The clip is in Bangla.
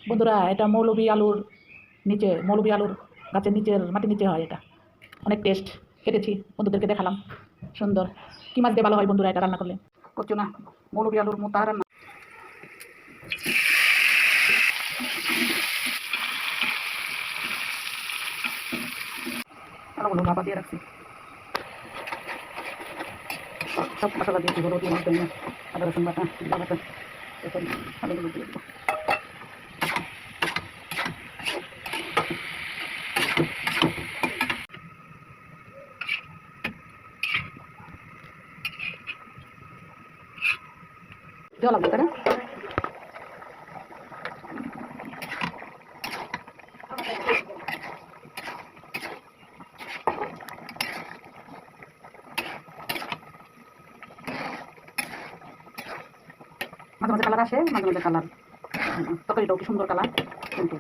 বন্ধুরা এটা মৌলবী আলুর মৌলবী আলুর গাছের নিচের মাটির নিচে হয়। এটা অনেক টেস্ট, কেটেছি বন্ধুদেরকে দেখালাম। সুন্দর। কি মাছ দিয়ে ভালো হয় বন্ধুরা এটা রান্না করলে? করছো না মৌলবী আলুর মোতা রান্না। আলুগুলো ভাপা দিয়ে রাখছি, সব মশলা দিয়েছি, হলুদ ধনিয়া আদা রসুন বাটা বাটা, এখন আলুগুলো দিয়ে দেবো। দেওয়া লাগবে তাই না? মাঝে মাঝে কালার আসে, মাঝে মাঝে কালার তরকারিটাও কি সুন্দর কালার কিন্তু